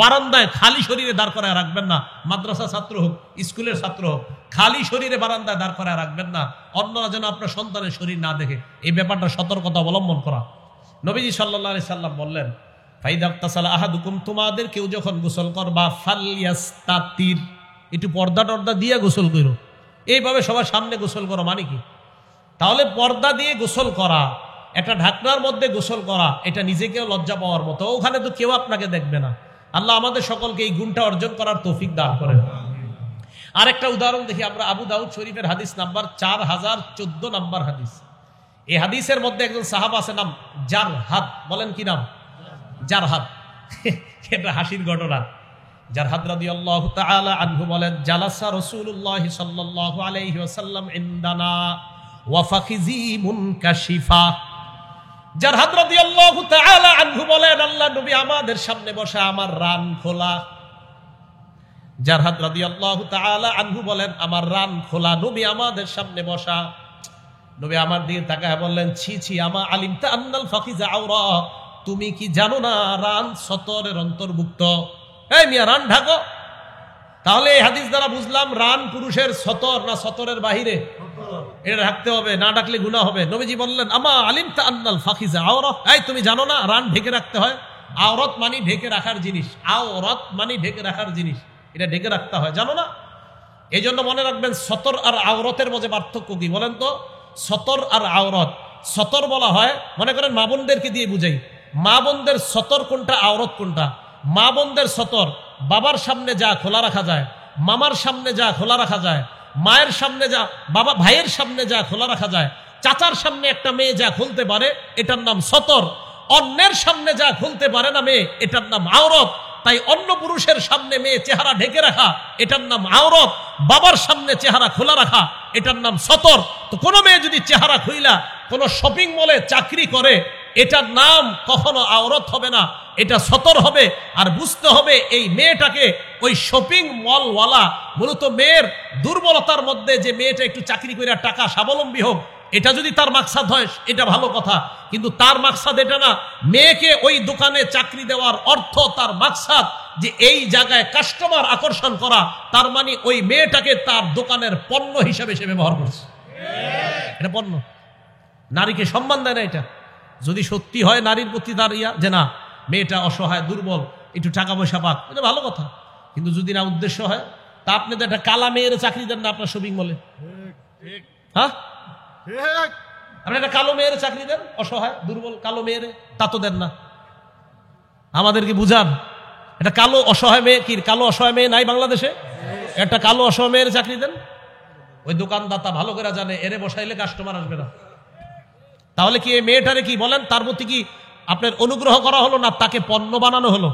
[SPEAKER 1] বারান্দায় খালি শরীরে দাঁড় করায় রাখবেন না। মাদ্রাসা ছাত্র হোক, স্কুলের ছাত্র হোক, খালি শরীরে বারান্দায় দাঁড় করায় রাখবেন না, অন্যরা যেন আপনার সন্তানের শরীর না দেখে। এই ব্যাপারটা সতর্কতা অবলম্বন করা। নবীজি সাল্লাল্লাহু আলাইহি সাল্লাম বললেন, ফাইদা তাসালা আহাদুকুম, তোমাদের কেউ যখন গোসল করবা, ফালইয়াস্তাতির, একটু পর্দা টর্দা দিয়ে গোসল করো। এইভাবে সবার সামনে গোসল করো মানে কি? তাহলে পর্দা দিয়ে গোসল করা, একটা ঢাকনার মধ্যে গোসল করা, এটা নিজেকেও লজ্জা পাওয়ার মতো। ওখানে তো কেউ আপনাকে দেখবে না। আল্লাহ আমাদের সকলকে এই গুণটা অর্জন করার তৌফিক দান করেন। আরেকটা উদাহরণ দেখি আমরা, আবু দাউদ শরীফের হাদিস নাম্বার 4014 নাম্বার হাদিস। এই হাদিসের মধ্যে একজন সাহাবা আছে, নাম জারহাদ। বলেন কি নাম? জারহাদ। এটা হাসির ঘটনা। জারহাদ রাদিয়াল্লাহু তাআলা আনহু বলেন, জালাসা রাসূলুল্লাহ সাল্লাল্লাহু আলাইহি ওয়াসাল্লাম ইনদানা ওয়া ফাখিজি মুনকাশিফা। জারহাদ রাদিয়াল্লাহু তাআলা আনহু বলেন, আল্লাহর নবী আমাদের সামনে বসা, আমার রান খোলা। জারহাদ রাদিয়াল্লাহু তাআলা আনহু বলেন, আমার রান খোলা, নবী আমাদের সামনে বসা। নবী আমার দিকে তাকায় বললেন, ছি ছি, আমা আলিমতা আন্নাল ফাখিজা আওরা, তুমি কি জানো না রান সতরের অন্তর্ভুক্ত? এই মিয়া, রান ঢাকো। তাহলে এই হাদিস দ্বারা বুঝলাম রান পুরুষের সতর না সতরের বাহিরে, এটা ঢাকতে হবে, না ঢাকলে গুনাহ হবে। নবীজি বললেন, আমা আলিমতা আন্নাল ফাখিজা আওরা, এই তুমি জানো না রান ঢেকে রাখতে হয়? আওরাত মানে ঢেকে রাখার জিনিস, আওরাত মানে ঢেকে রাখার জিনিস, এটা ঢেকে রাখতে হয়, জানো না? এই জন্য মনে রাখবেন, সতর আর আওরাতের মধ্যে পার্থক্য কি বলেন তো? সতর আর আওরাত, সতর বলা হয়, মনে করেন মা বোনদেরকে দিয়ে বুঝাই, মা বোনদের সতর কোনটা, আওরাত কোনটা? মা বোনদের সতর বাবার সামনে যা খোলা রাখা যায়, মামার সামনে যা খোলা রাখা যায়, মায়ের সামনে যা, বাবা ভাইয়ের সামনে যা খোলা রাখা যায়, চাচার সামনে একটা মেয়ে যা খুলতে পারে, এটার নাম সতর। অন্যের সামনে যা খুলতে পারে না মেয়ে, এটার নাম আওরাত। তাই অন্য পুরুষের সামনে মেয়ে চেহারা ঢেকে রাখা, এটার নাম আওরাত। বাবার সামনে চেহারা খোলা রাখা, এটার নাম সতর। তো কোনো মেয়ে যদি চেহারা খুইলা কোনো শপিং মলে চাকরি করে, এটার নাম কখনো আওরাত হবে না, এটা সতর হবে। আর বুঝতে হবে এই মেয়েটাকে, ওই শপিং মলওয়ালা মূলত মেয়ের দুর্বলতার মধ্যে, যে মেয়েটা একটু চাকরি করে টাকা স্বাবলম্বী হোক, এটা যদি তার মাকসাদ হয় এটা ভালো কথা, কিন্তু তার মাকসাদ এটা না। মেয়েকে ওই দোকানে চাকরি দেওয়ার অর্থ, তার মাকসাদ যে এই জায়গায় কাস্টমার আকর্ষণ করা, তার মানে ওই মেয়েটাকে তার দোকানের পণ্য হিসাবে সে ব্যবহার করছে। এটা পণ্য, নারীকে সম্মান দেয় না। এটা যদি সত্যি হয় নারীর প্রতি তার যে না, মেয়েটা অসহায় দুর্বল, একটু টাকা পয়সা পাক, এটা ভালো কথা। কিন্তু যদি না উদ্দেশ্য হয়, তা আপনি তো একটা কালা মেয়ের চাকরি দেন না আপনার শপিং মলে। হ্যাঁ, আপনি একটা কালো মেয়ের চাকরি দেন, অসহায় দুর্বল কালো মেয়ের, তা তো দেন না। আমাদেরকে বুঝান, একটা কালো অসহায় মেয়ে, কি কালো অসহায় মেয়ে নাই বাংলাদেশে? একটা কালো অসহায় মেয়ের চাকরি দেন। ওই দোকানদাতা ভালো করে জানে এরে বসাইলে কাস্টমার আসবে না। তাহলে কি এই মেয়েটারে কি বলেন, তার প্রতি কি আপনার অনুগ্রহ করা হলো না, তাকে পণ্য বানানো হলো।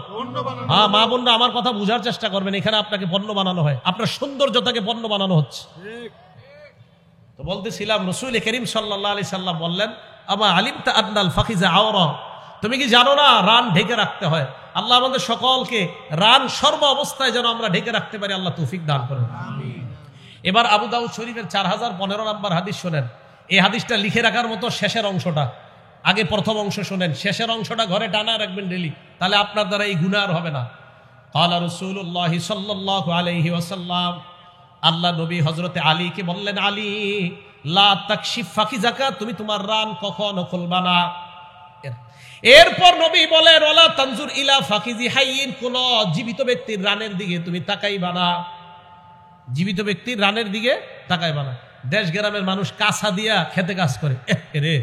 [SPEAKER 1] হ্যাঁ মা বোনরা আমার কথা বুঝার চেষ্টা করবেন, এখানে আপনাকে পণ্য বানানো হয়, আপনার সৌন্দর্যতাকে পণ্য বানানো হচ্ছে। তো বলতেছিলাম রাসূল করিম সাল্লাল্লাহু আলাইহি সাল্লাম বললেন, আমা আলিমতা আদনাল ফাখিজা আওরা, তুমি কি জানো না রান ঢেকে রাখতে হয়? আল্লাহ আমাদের সকলকে রান সর্ব অবস্থায় যেন আমরা ঢেকে রাখতে পারি, আল্লাহ তৌফিক দান করেন। এবার আবু দাউদ শরীফের 4015 নম্বর হাদিস শোনেন। এই হাদিসটা লিখে রাখার মতো শেষের অংশটা, আগে প্রথম অংশ শোনেন, শেষের অংশটা ঘরে টানা রাখবেন ডেলি, তাহলে আপনার দ্বারা এই গুনাহ আর হবে না। ক্বালা রাসূলুল্লাহ সাল্লাল্লাহু আলাইহি ওয়াসাল্লাম, আল্লাহ নবী হযরতে আলীকে বললেন, আলী লা তাকশিফ ফাকিজাকা, তুমি তোমার রান কখনো খুলবা না। এরপর নবী বলেন, ওয়ালা তানজুর ইলা ফাকিজি হাইয়িন, কোন জীবিত ব্যক্তির রানের দিকে তুমি তাকাইবা না, জীবিত ব্যক্তির রানের দিকে তাকাইবা না। দেশ গ্রামের মানুষ কাঁচা দিয়া খেতে কাজ করে, রে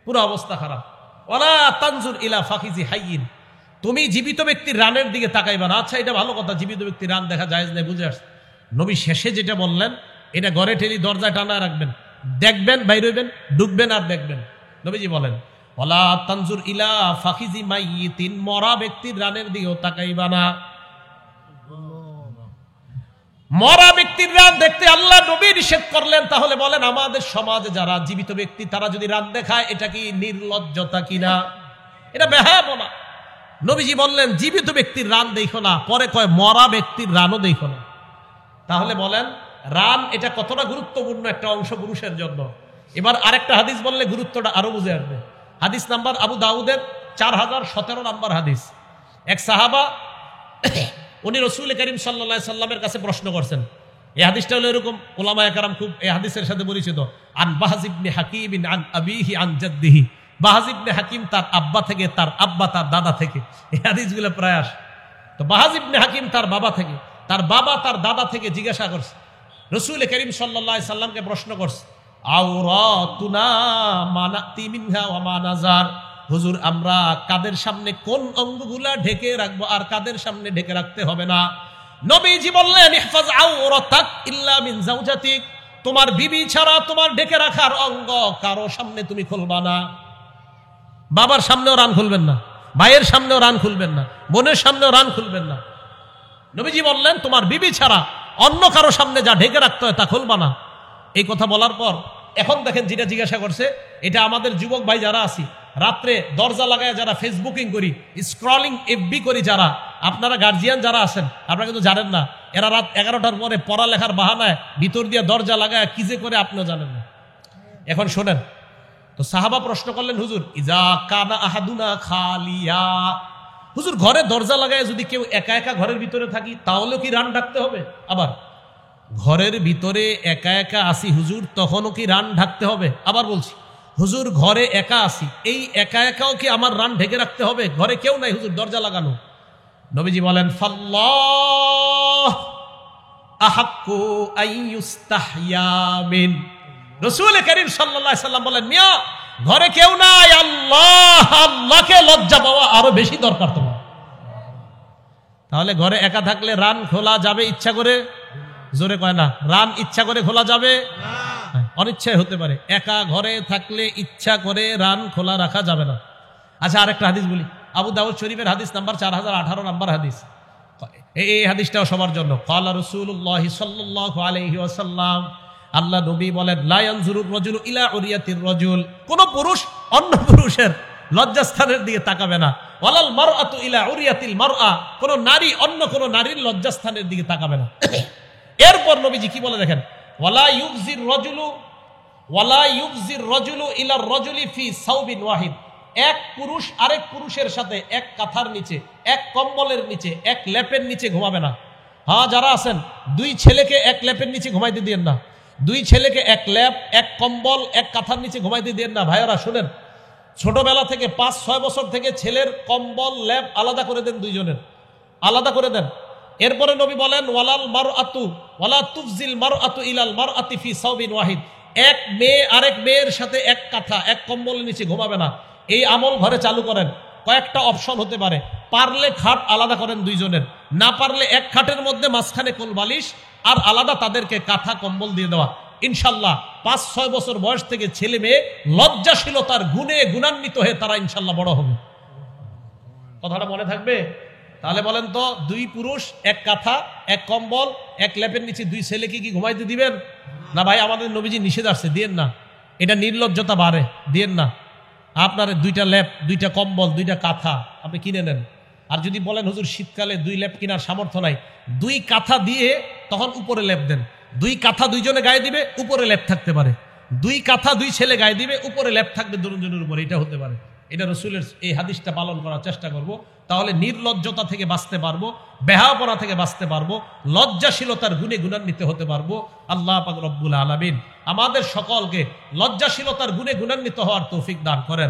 [SPEAKER 1] পুরো অবস্থা খারাপ। ওয়ালা তানজুর ইলা ফাকিজি হাইয়িন, তুমি জীবিত ব্যক্তির রানের দিকে তাকাইবা না। আচ্ছা এটা ভালো কথা, জীবিত ব্যক্তির রান দেখা জায়েজ নাই, বুঝে আসছে। নবী শেষে যেটা বললেন, এটা ঘরে ঠেলি দরজায় টানা রাখবেন, দেখবেন বাইরে হইবেন, ঢুকবেন আর দেখবেন। নবীজি বলেন, ওয়ালা তানজুর ইলা ফাকিজি মাইয়িতিন, মরা ব্যক্তির রানের দিকেও তাকাইবা না। মরা ব্যক্তির রান দেখতে আল্লাহ নবী নিষেধ করলেন। তাহলে বলেন আমাদের সমাজে যারা জীবিত ব্যক্তি তারা যদি রান দেখায়, এটা কি নির্লজ্জতা কিনা? এটা বেহায়াপনা। নবীজি বললেন জীবিত ব্যক্তির রান দেখো না, পরে কয় মরা ব্যক্তির রানও দেখো না। তাহলে বলেন রান এটা কতটা গুরুত্বপূর্ণ একটা অংশ পুরুষের জন্য। এবার আরেকটা হাদিস বললে গুরুত্বটা আরো বুঝে আসবে। হাদিস নাম্বার আবু দাউদের 4017 নম্বর হাদিস। এক সাহাবা উনি রাসূল করিম সাল্লাল্লাহু আলাইহি সাল্লামের কাছে প্রশ্ন করছেন। এই হাদিসটা হলো এরকম, উলামায়ে কেরাম খুব এই হাদিসের সাথে পরিচিত। আন বাহজ ইবনে হাকিম আন আবিহি আন জাদ্দিহি, বাহজ ইবনে হাকিম তার আব্বা থেকে, তার আব্বা তার দাদা থেকে, এই হাদিসগুলো প্রায় আসে। তো বাহজ ইবনে হাকিম তার বাবা থেকে, তার বাবা তার দাদা থেকে জিজ্ঞাসা করছে, রাসূল করিম সাল্লাল্লাহু আলাইহি সাল্লামকে প্রশ্ন করছে, আওরাতুনা মানাতি মিনহা ওয়া মা নাজার, হুজুর আমরা কাদের সামনে কোন অঙ্গগুলা ঢেকে রাখবো আর কাদের সামনে ঢেকে রাখতে হবে না? নবীজি বললেন, ইহফাজ আওরাতাক ইল্লা মিন যাওজাতিক, তোমার বিবি ছাড়া তোমার ঢেকে রাখার অঙ্গ কারো সামনে তুমি খুলবা না। বাবার সামনেও রান খুলবেন না, ভাইয়ের সামনেও রান খুলবেন না, বোনের সামনেও রান খুলবেন না। নবীজি বললেন তোমার বিবি ছাড়া অন্য কারো সামনে যা ঢেকে রাখতে হয় তা খুলবা না। এই কথা বলার পর এখন দেখেন যেটা জিজ্ঞাসা করছে, এটা আমাদের যুবক ভাই যারা আছি, রাত্রে দরজা লাগায় যারা ফেসবুকিং করি, স্ক্রলিং এফবি করি যারা, আপনারা গার্জিয়ান যারা আছেন আপনারা কিন্তু জানেন না, এরা রাত 11টার পরে পড়ালেখার বাহানায় ভিতর দিয়ে দরজা লাগায় কি যে করে আপনিও জানেন না। এখন শোনেন, তো সাহাবা প্রশ্ন করলেন, হুজুর ইজা কানা আহাদুনা খালিয়া, হুজুর ঘরে দরজা লাগায় যদি কেউ একা একা ঘরের ভিতরে থাকি তাহলেও কি রান ডাকতে হবে? আবার ঘরের ভিতরে একা একা আসি হুজুর, তখনও কি রান ঢাকতে হবে? আবার বলছি, হুজুর ঘরে একা আসি, এই একা একাও কি আমার রান ঢেকে রাখতে হবে? ঘরে কেউ নাই হুজুর, দরজা লাগানো। নবীজি বলেন, ফাল্লাহ আহাক্কু আইয়ুস্তাহইয়া মিন, রাসূল করিম সাল্লাল্লাহু আলাইহি সাল্লাম বলেন, মিয়া ঘরে কেউ নাই, আল্লাহকে লজ্জা পাওয়া আরো বেশি দরকার তোমার। তাহলে ঘরে একা থাকলে রান খোলা যাবে ইচ্ছা করে? জোরে কয় না, রান ইচ্ছা করে খোলা যাবে না, অনিচ্ছায় হতে পারে। একা ঘরে থাকলে ইচ্ছা করে রান খোলা রাখা যাবে না। আচ্ছা আরেকটা হাদিস বলি, আবু দাউদ শরীফের হাদিস নাম্বার 4018 নম্বর হাদিস। এই হাদিসটাও সবার জন্য। ক্বালা রাসূলুল্লাহ সাল্লাল্লাহু আলাইহি ওয়াসাল্লাম, আল্লাহ নবী বলেন, লা ইয়ানজুরুর রাজুলু ইলা উরিয়াতির রাজুল, কোন পুরুষ অন্য পুরুষের লজ্জাস্থানের দিকে তাকাবে না। ওয়ালাল মারআতু ইলা উরিয়াতিল মারআ, কোন নারী অন্য কোন নারীর লজ্জাস্থানের দিকে তাকাবে না। এরপর নবীজি কি বলে দেখেন, ওয়ালা ইউগজির রাজুলু ইলার রাজুলি ফি সাওবিন ওয়াহিদ, এক পুরুষ আরেক পুরুষের সাথে এক কাঁথার নিচে, এক কম্বলের নিচে, এক লেপের নিচে ঘুমাবে না। হ্যাঁ যারা আছেন, দুই ছেলেকে এক লেপের নিচে ঘুমাইতে দিয়েন না, দুই ছেলেকে এক লেপ, এক কম্বল, এক কাঁথার নিচে ঘুমাইতে দিয়েন না। ভাইয়ারা শুনেন, ছোটবেলা থেকে 5-6 বছর থেকে ছেলের কম্বল লেপ আলাদা করে দেন, দুইজনের আলাদা করে দেন। এরপরে নবী বলেন, ওয়ালাল মারআতু ওয়ালা তুফজিল মারআতু ইলাল মারআতি ফি সাওবিন ওয়াহিদ, এক মেয়ে আরেক মেয়ের সাথে এক কাঁথা, এক কম্বলের নিচে ঘুমাবে না। এই আমল ঘরে চালু করেন। কয়েকটা অপশন হতে পারে, পারলে খাট আলাদা করেন দুইজনের, না পারলে এক খাটের মধ্যে মাঝখানে কোল বালিশ আর আলাদা তাদেরকে কাঁথা কম্বল দিয়ে দেওয়া। ইনশাল্লাহ 5-6 বছর বয়স থেকে ছেলে মেয়ে লজ্জাশীলতার গুণে গুণান্বিত হয়ে তারা ইনশাল্লাহ বড় হবে। কথাটা মনে থাকবে? তাহলে বলেন তো, 2 পুরুষ 1 কাঁথা 1 কম্বল 1 লেপের নিচে 2 ছেলেকে কি ঘুমাইতে দিবেন? না ভাই, আমাদের নবীজি নিষেধ আসছে, দিয়েন না। এটা নির্লজ্জতা বাড়ে, দিয়েন না। আপনার 2টা লেপ 2টা কম্বল 2টা কাঁথা আপনি কিনে নেন। আর যদি বলেন হুজুর শীতকালে 2 লেপ কেনার সামর্থ্য নাই, 2 কাঁথা দিয়ে তখন উপরে লেপ দেন। 2 কাঁথা 2 জনে গায়ে দিবে, উপরে লেপ থাকতে পারে। 2 কাঁথা 2 ছেলে গায়ে দিবে, উপরে লেপ থাকবে দুজনের উপরে, এটা হতে পারে। এটা রসুলের এই হাদিসটা পালন করার চেষ্টা করব, তাহলে নির্লজ্জতা থেকে বাঁচতে পারবো, বেহাপনা থেকে বাঁচতে পারবো, লজ্জাশীলতার গুণে গুণান্বিত হতে পারবো। আল্লাহ পাক রব্বুল আলামিন আমাদের সকলকে লজ্জাশীলতার গুণে গুণান্বিত হওয়ার তৌফিক দান করেন।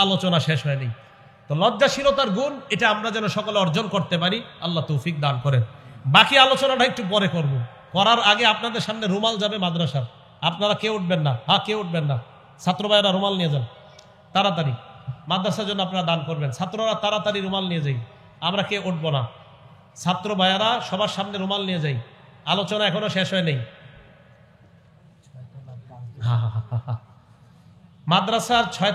[SPEAKER 1] আলোচনা শেষ হয়নি, তো লজ্জাশীলতার গুণ এটা আমরা যেন সকলে অর্জন করতে পারি, আল্লাহ তৌফিক দান করেন। বাকি আলোচনাটা একটু পরে করব, করার আগে আপনাদের সামনে রুমাল যাবে মাদ্রাসার, আপনারা কেউ উঠবেন না, হ্যাঁ কেউ উঠবেন না। ছাত্র ভাইয়েরা রুমাল নিয়ে যান তাড়াতাড়ি, মাদ্রাসার জন্য আপনারা দান করবেন। ছাত্ররা তাড়াতাড়ি রুমাল নিয়ে যাই, আমরা কেউ উঠবো না। ছাত্র ভাইয়েরা সবার সামনে রুমাল নিয়ে যাই, আলোচনা এখনো শেষ হয় নেই। মাদ্রাসার 6